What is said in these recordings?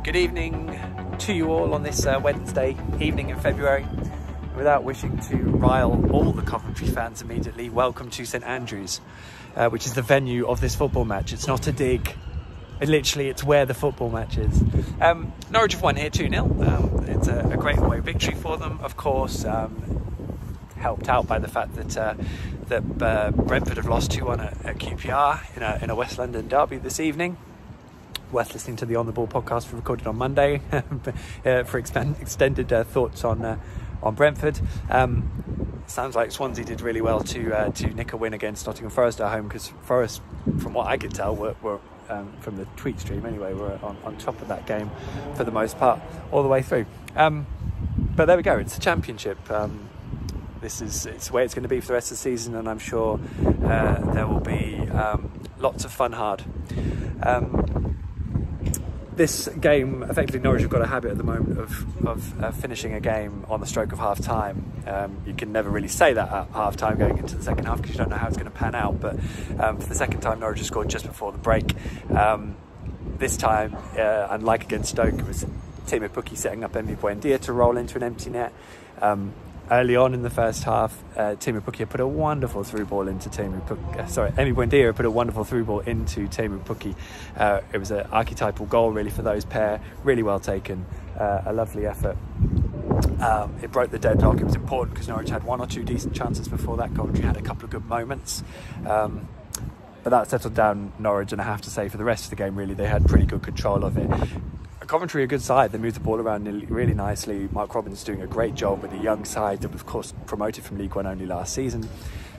Good evening to you all on this Wednesday evening in February. Without wishing to rile all the Coventry fans immediately, welcome to St Andrews, which is the venue of this football match. It's not a dig, it's where the football match is. Norwich have won here 2-0. It's a great away victory for them, of course, helped out by the fact that Brentford have lost 2-1 at QPR in a West London derby this evening. Worth listening to the On The Ball podcast we recorded on Monday for extended thoughts on Brentford. Sounds like Swansea did really well to nick a win against Nottingham Forest at home, because Forest, from what I could tell, were from the tweet stream anyway, were on top of that game for the most part all the way through. But there we go, it's the Championship. It's the way it's going to be for the rest of the season, and I'm sure there will be lots of fun hard. This game, effectively Norwich have got a habit at the moment of finishing a game on the stroke of half time. You can never really say that at half time going into the second half, because you don't know how it's going to pan out, but for the second time Norwich have scored just before the break. This time, unlike against Stoke, it was Teemu Pukki setting up Buendia to roll into an empty net. Early on in the first half, Teemu Pukki put a wonderful through ball into Buendia put a wonderful through ball into Teemu Pukki. It was an archetypal goal really for those pair, really well taken, a lovely effort. It broke the deadlock. It was important because Norwich had one or two decent chances before that. Coventry had a couple of good moments. But that settled down Norwich, and I have to say for the rest of the game really they had pretty good control of it. Coventry are a good side. They moved the ball around really nicely. Mark Robins is doing a great job with a young side that was, of course, promoted from League One only last season.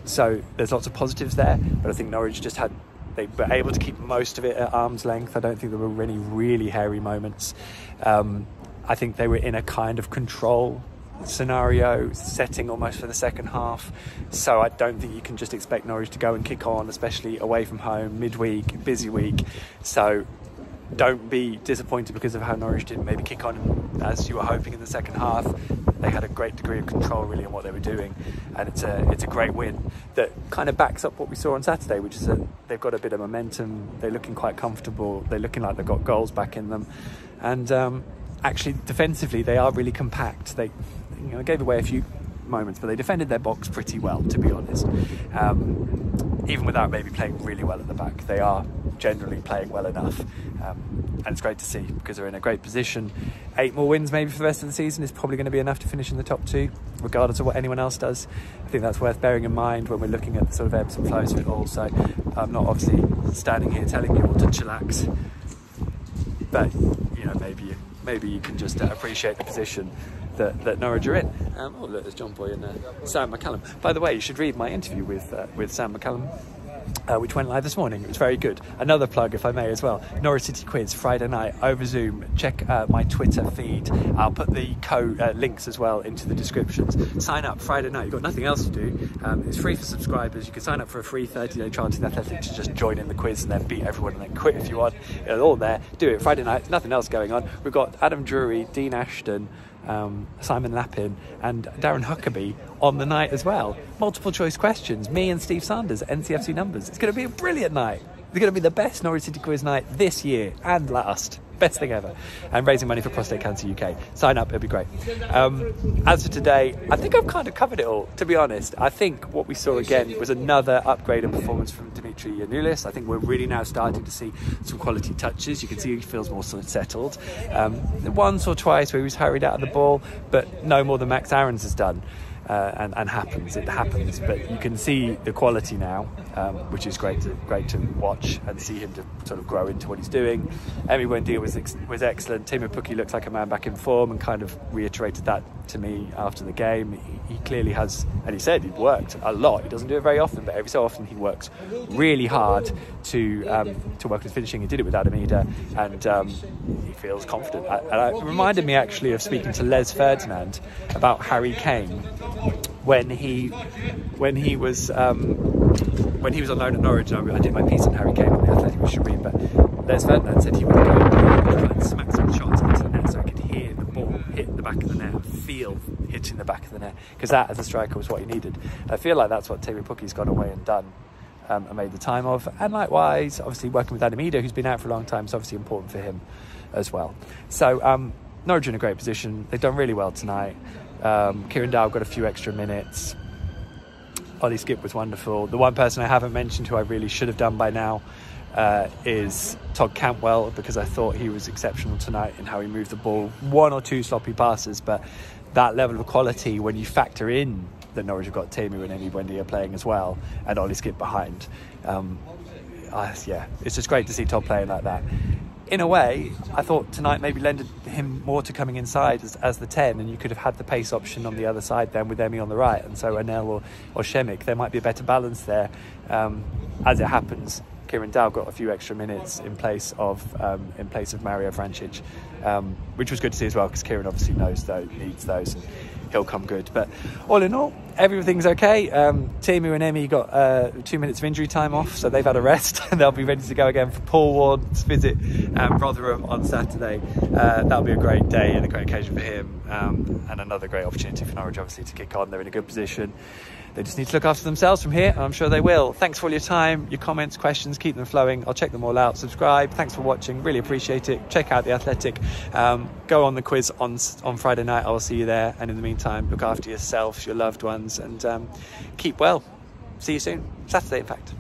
So there's lots of positives there, but I think Norwich they were able to keep most of it at arm's length. I don't think there were any really hairy moments. I think they were in a kind of control scenario setting almost for the second half, so I don't think you can just expect Norwich to go and kick on, especially away from home, midweek, busy week. So don't be disappointed because of how Norwich didn't maybe kick on as you were hoping in the second half. They had a great degree of control really on what they were doing, and it's a great win that kind of backs up what we saw on Saturday, which is that they've got a bit of momentum. They're looking quite comfortable. They're looking like they've got goals back in them, and actually defensively they are really compact. They gave away a few moments, but they defended their box pretty well, to be honest. Even without maybe playing really well at the back, they are generally playing well enough, and it's great to see because they're in a great position. 8 more wins maybe for the rest of the season is probably going to be enough to finish in the top 2, regardless of what anyone else does. I think that's worth bearing in mind when we're looking at the sort of ebbs and flows of it all. So I'm not obviously standing here telling you all to chillax, but maybe you can just appreciate the position that Norwich are in. Oh look, there's John Boy and Sam McCallum. By the way, you should read my interview with Sam McCallum, which went live this morning. It was very good. Another plug, if I may, as well. Norwich City quiz Friday night over Zoom. Check my Twitter feed. I'll put the links as well into the descriptions. Sign up Friday night. You've got nothing else to do. It's free for subscribers. You can sign up for a free 30-day trial to the Athletic to just join in the quiz and then beat everyone and then quit if you want. It's all there. Do it Friday night. Nothing else going on. We've got Adam Drury, Dean Ashton, Simon Lappin and Darren Huckabee on the night as well. Multiple choice questions, me and Steve Sanders, NCFC numbers. It's going to be a brilliant night. It's going to be the best Norwich City quiz night this year and last. Best thing ever. And raising money for Prostate Cancer UK. Sign up, it'll be great. As for today, I think I've kind of covered it all, to be honest. I think what we saw again was another upgrade in performance from Dimitri Yanulis. I think we're really now starting to see some quality touches. You can see he feels more sort of settled. Once or twice where he was hurried out of the ball, but no more than Max Aarons has done. And it happens, but you can see the quality now, which is great to watch and see him to sort of grow into what he's doing. Buendia was excellent. Teemu Pukki looks like a man back in form and kind of reiterated that to me after the game. He clearly has, and he said he'd worked a lot. He doesn't do it very often, but every so often he works really hard to work with finishing. He did it with Adamida, and he feels confident. And it reminded me actually of speaking to Les Ferdinand about Harry Kane when he was on loan at Norwich. I did my piece on Harry Kane on the Athletic, we should read, but Les Ferdinand said he would go and smack some shots into the net so he could hear the ball hit the back of the net and feel hitting the back of the net, because that as a striker was what he needed. I feel like that's what Teemu Pukki's gone away and done and made the time of, and likewise obviously working with Adamida, who's been out for a long time, is obviously important for him. as well. So Norwich in a great position. They've done really well tonight. Kieran Dowell got a few extra minutes. Ollie Skip was wonderful. The one person I haven't mentioned who I really should have done by now is Todd Cantwell, because I thought he was exceptional tonight in how he moved the ball. 1 or 2 sloppy passes, but that level of quality when you factor in that Norwich have got Teemu and Buendia playing as well, and Ollie Skip behind. Yeah, it's just great to see Todd playing like that. In a way, I thought tonight maybe lended him more to coming inside as the 10, and you could have had the pace option on the other side then with Emi on the right, and so Anel or Shemik, there might be a better balance there. As it happens, Kieran Dowell got a few extra minutes in place of Mario Vrancic, which was good to see as well, because Kieran obviously needs those, and he'll come good. But all in all, everything's okay. Teemu and Emi got 2 minutes of injury time off, so they've had a rest and they'll be ready to go again for Paul Ward's visit Rotherham on Saturday. That'll be a great day and a great occasion for him, and another great opportunity for Norwich obviously to kick on. They're in a good position. They just need to look after themselves from here, and I'm sure they will. Thanks for all your time, your comments, questions, keep them flowing. I'll check them all out. Subscribe. Thanks for watching. Really appreciate it. Check out The Athletic. Go on the quiz on Friday night. I will see you there. And in the meantime, look after yourselves, your loved ones, and keep well. See you soon. Saturday, in fact.